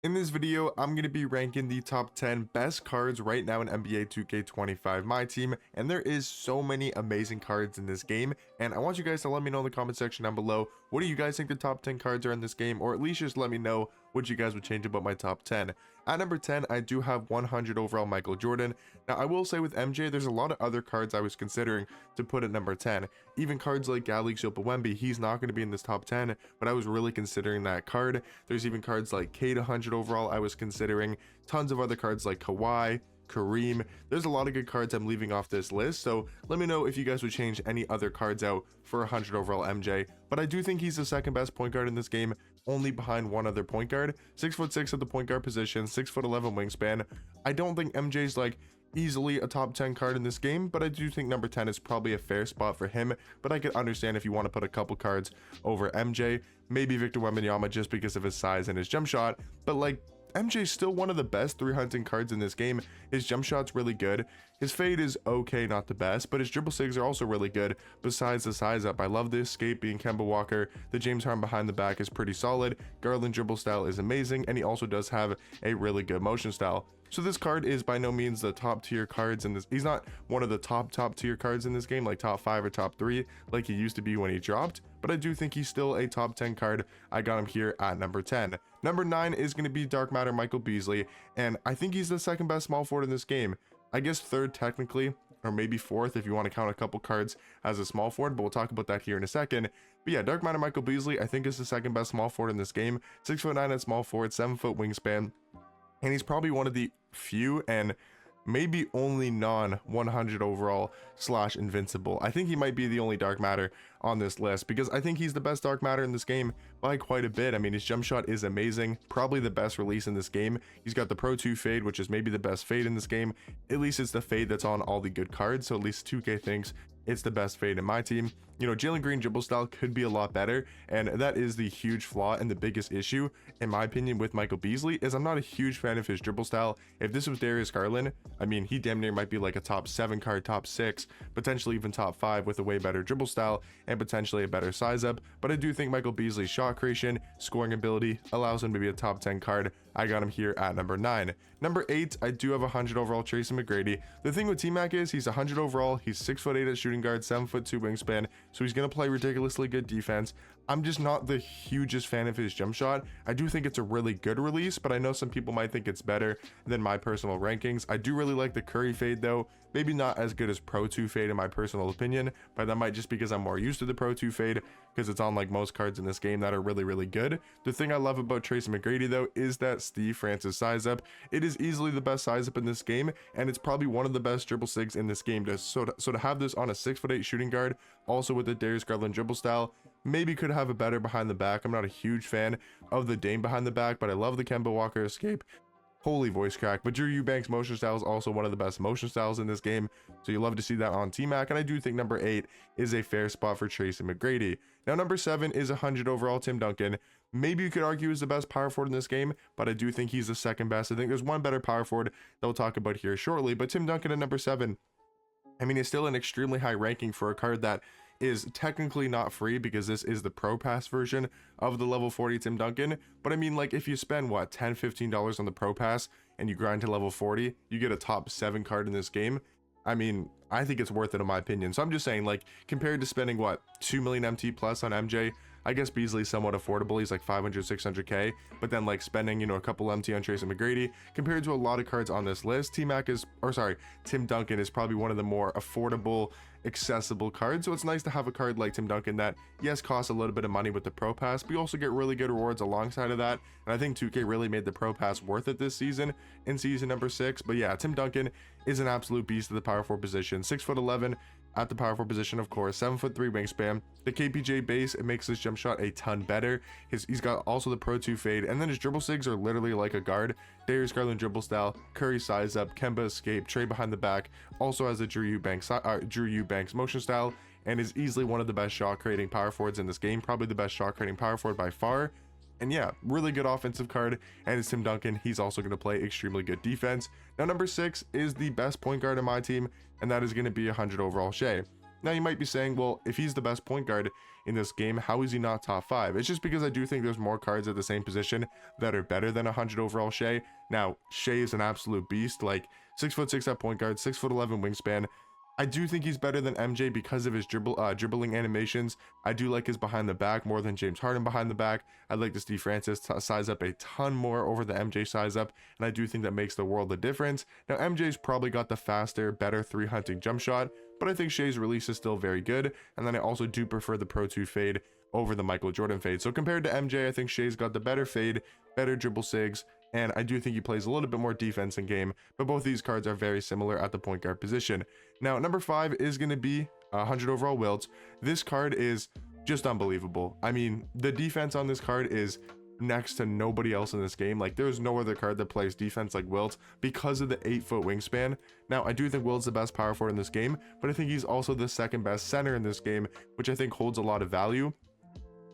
In this video, I'm going to be ranking the top 10 best cards right now in NBA 2K25 My Team, and there is so many amazing cards in this game, and I want you guys to let me know in the comment section down below, what do you guys think the top 10 cards are in this game, or at least just let me know what you guys would change about my top 10. At number 10, I do have 100 overall Michael Jordan. Now, I will say with MJ, there's a lot of other cards I was considering to put at number 10. Even cards like Galik Wemby, he's not going to be in this top 10, but I was really considering that card. There's even cards like Cade 100 overall I was considering. Tons of other cards like Kawhi, Kareem. There's a lot of good cards I'm leaving off this list, so let me know if you guys would change any other cards out for 100 overall MJ. But I do think he's the second best point guard in this game, only behind one other point guard. 6'6" at the point guard position, 6'11" wingspan. I don't think MJ's like easily a top 10 card in this game, but I do think number 10 is probably a fair spot for him. But I could understand if you want to put a couple cards over MJ, maybe Victor Wembanyama just because of his size and his jump shot, but like MJ's still one of the best 3-hunting cards in this game. His jump shot's really good. His fade is okay, not the best, but his dribble sigs are also really good besides the size up. I love the escape being Kemba Walker. The James Harden behind the back is pretty solid. Garland dribble style is amazing, and he also does have a really good motion style. So this card is by no means the top tier cards in this. He's not one of the top tier cards in this game, like top 5 or top 3 like he used to be when he dropped, but I do think he's still a top 10 card. I got him here at number 10. Number 9 is going to be Dark Matter Michael Beasley, and I think he's the second best small forward in this game. I guess third technically, or maybe fourth if you want to count a couple cards as a small forward, but we'll talk about that here in a second. But yeah, Dark Matter Michael Beasley I think is the second best small forward in this game. 6'9" at small forward, 7-foot wingspan, and he's probably one of the few and maybe only non-100 overall / invincible. I think he might be the only dark matter on this list because I think he's the best dark matter in this game by quite a bit. I mean, his jump shot is amazing, probably the best release in this game. He's got the Pro 2 fade, which is maybe the best fade in this game. At least it's the fade that's on all the good cards, so at least 2K thinks it's the best fade in my team. You know, Jalen Green dribble style could be a lot better, and that is the huge flaw and the biggest issue in my opinion with Michael Beasley is I'm not a huge fan of his dribble style. If this was Darius Garland, I mean, he damn near might be like a top 7 card, top 6, potentially even top 5 with a way better dribble style and potentially a better size up. But I do think Michael Beasley's shot creation, scoring ability allows him to be a top 10 card. I got him here at number 9. Number 8, I do have 100 overall Tracy McGrady. The thing with T-Mac is he's 100 overall, he's 6'8" at shooting guard, 7'2" wingspan, so he's going to play ridiculously good defense. I'm just not the hugest fan of his jump shot. I do think it's a really good release, but I know some people might think it's better than my personal rankings. I do really like the Curry fade though, maybe not as good as Pro 2 fade in my personal opinion, but that might just because I'm more used to the Pro 2 fade because it's on like most cards in this game that are really good. The thing I love about Tracy McGrady though is that Steve Francis size up. It is easily the best size up in this game, and it's probably one of the best dribble sigs in this game. So to have this on a 6'8" shooting guard, also with the Darius Garland dribble style, maybe could have a better behind the back. I'm not a huge fan of the Dame behind the back, but I love the Kemba Walker escape. Holy voice crack. But Drew Eubanks motion style is also one of the best motion styles in this game, so you love to see that on T-Mac, and I do think number 8 is a fair spot for Tracy McGrady. Now number 7 is 100 overall Tim Duncan. Maybe you could argue is the best power forward in this game, but I do think he's the second best. I think there's one better power forward that we'll talk about here shortly, but Tim Duncan at number 7, I mean, it's still an extremely high ranking for a card that is technically not free because this is the Pro Pass version of the level 40 Tim Duncan. But I mean, like if you spend what, $10-15 on the Pro Pass and you grind to level 40, you get a top 7 card in this game. I mean, I think it's worth it in my opinion. So I'm just saying, like, compared to spending what, 2 million MT plus on MJ, I guess Beasley's somewhat affordable. He's like 500-600k, but then like spending, you know, a couple MT on Tracy McGrady compared to a lot of cards on this list, Tim Duncan is probably one of the more affordable, accessible cards. So it's nice to have a card like Tim Duncan that, yes, costs a little bit of money with the Pro Pass, but you also get really good rewards alongside of that. And I think 2K really made the Pro Pass worth it this season in season number 6. But yeah, Tim Duncan is an absolute beast at the power forward position. 6'11" at the power forward position, of course, 7'3" wingspan. The KPJ base, it makes his jump shot a ton better. He's got also the Pro 2 fade, and then his dribble sigs are literally like a guard. Darius Garland dribble style, Curry size up, Kemba escape, Trey behind the back, also has a Drew Eubanks motion style, and is easily one of the best shot creating power forwards in this game, probably the best shot creating power forward by far. And yeah, really good offensive card, and it's Tim Duncan. He's also going to play extremely good defense. Now number 6 is the best point guard in my team, and that is going to be 100 overall Shea. Now you might be saying, well, if he's the best point guard in this game, how is he not top 5? It's just because I do think there's more cards at the same position that are better than 100 overall Shea. Now, Shea is an absolute beast, like 6'6" at point guard, 6'11" wingspan. I do think he's better than MJ because of his dribbling animations. I do like his behind the back more than James Harden behind the back. I'd like to see Francis size up a ton more over the MJ size up, and I do think that makes the world of difference. Now, MJ's probably got the faster, better 3-hunting jump shot, but I think Shea's release is still very good, and then I also do prefer the Pro 2 fade over the Michael Jordan fade. So compared to MJ, I think Shea's got the better fade, better dribble sigs, and I do think he plays a little bit more defense in game, but both these cards are very similar at the point guard position. Now, number 5 is going to be 100 overall Wilt. This card is just unbelievable. I mean, the defense on this card is next to nobody else in this game. Like, there's no other card that plays defense like Wilt because of the 8-foot wingspan. Now, I do think Wilt's the best power forward in this game, but I think he's also the second best center in this game, which I think holds a lot of value.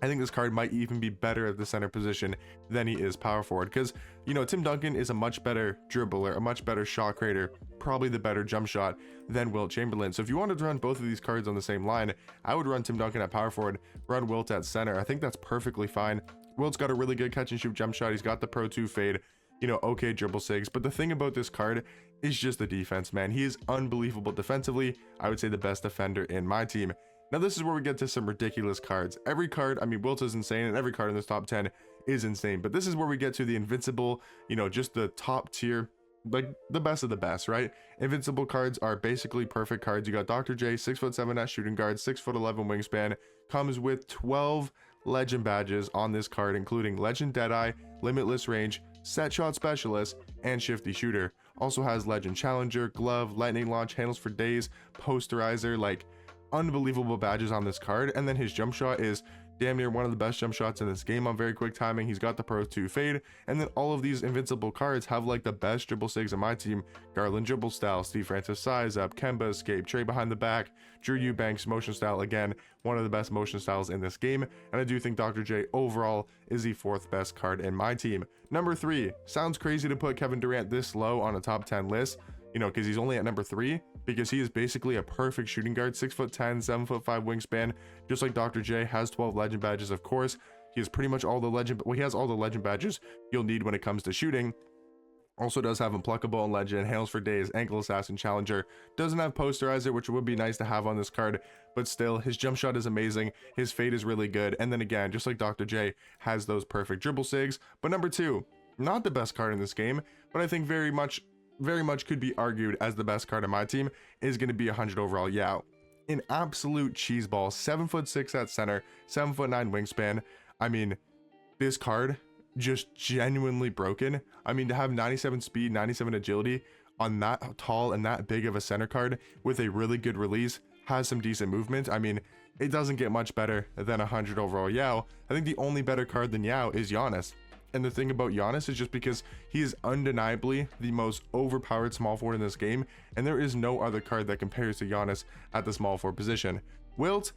I think this card might even be better at the center position than he is power forward, because, you know, Tim Duncan is a much better dribbler, a much better shot creator, probably the better jump shot than Wilt Chamberlain. So if you wanted to run both of these cards on the same line, I would run Tim Duncan at power forward, run Wilt at center. I think that's perfectly fine. Wilt's got a really good catch and shoot jump shot. He's got the Pro 2 fade, you know, okay dribble sigs. But the thing about this card is just the defense, man. He is unbelievable defensively. I would say the best defender in my team. Now, this is where we get to some ridiculous cards. Every card, I mean, Wilt is insane, and every card in this top 10 is insane. But this is where we get to the invincible, you know, just the top tier, like the best of the best, right? Invincible cards are basically perfect cards. You got Dr. J, 6'7" at shooting guard, 6'11" wingspan, comes with 12 legend badges on this card, including Legend Deadeye, Limitless Range, Set Shot Specialist, and Shifty Shooter. Also has Legend Challenger, Glove, Lightning Launch, Handles for Days, Posterizer, like unbelievable badges on this card. And then his jump shot is damn near one of the best jump shots in this game on very quick timing. He's got the Pro 2 fade, and then all of these invincible cards have like the best dribble sigs in my team. Garland dribble style, Steve Francis size up, Kemba escape, Trey behind the back, Drew Eubanks motion style, again one of the best motion styles in this game. And I do think Dr. J overall is the 4th best card in my team. Number 3, sounds crazy to put Kevin Durant this low on a top 10 list, you know, because he's only at number 3, because he is basically a perfect shooting guard, 6'10", 7'5" wingspan, just like Dr. J. Has 12 legend badges, of course. He has pretty much all the legend, well, he has all the legend badges you'll need when it comes to shooting. Also does have Unpluckable and Legend, Handles for Days, Ankle Assassin, Challenger. Doesn't have Posterizer, which would be nice to have on this card, but still, his jump shot is amazing, his fade is really good, and then again, just like Dr. J, has those perfect dribble sigs. But number 2, not the best card in this game, but I think very much could be argued as the best card in my team, is going to be 100 overall Yao. An absolute cheeseball, 7'6" at center, 7'9" wingspan. I mean, this card just genuinely broken. I mean, to have 97 speed, 97 agility on that tall and that big of a center card with a really good release, has some decent movement. I mean, it doesn't get much better than 100 overall Yao. I think the only better card than Yao is Giannis. And the thing about Giannis is just because he is undeniably the most overpowered small forward in this game, and there is no other card that compares to Giannis at the small forward position. Wilt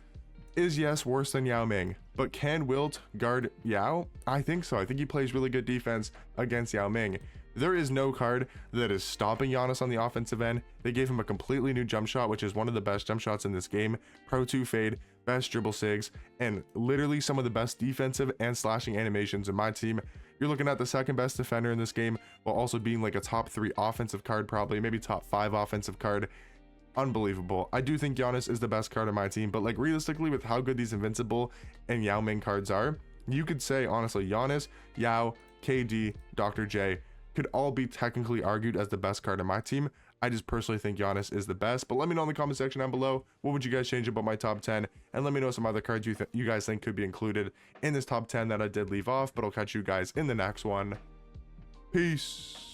is, yes, worse than Yao Ming, but can Wilt guard Yao? I think so. I think he plays really good defense against Yao Ming. There is no card that is stopping Giannis on the offensive end. They gave him a completely new jump shot, which is one of the best jump shots in this game. Pro 2 fade, best dribble sigs, and literally some of the best defensive and slashing animations in my team. You're looking at the second best defender in this game, while also being like a top 3 offensive card, probably maybe top 5 offensive card. Unbelievable. I do think Giannis is the best card on my team, but like realistically, with how good these Invincible and Yao Ming cards are, you could say honestly Giannis, Yao, KD, Dr. J could all be technically argued as the best card on my team. I just personally think Giannis is the best, but let me know in the comment section down below, what would you guys change about my top 10, and let me know some other cards you guys think could be included in this top 10 that I did leave off. But I'll catch you guys in the next one. Peace.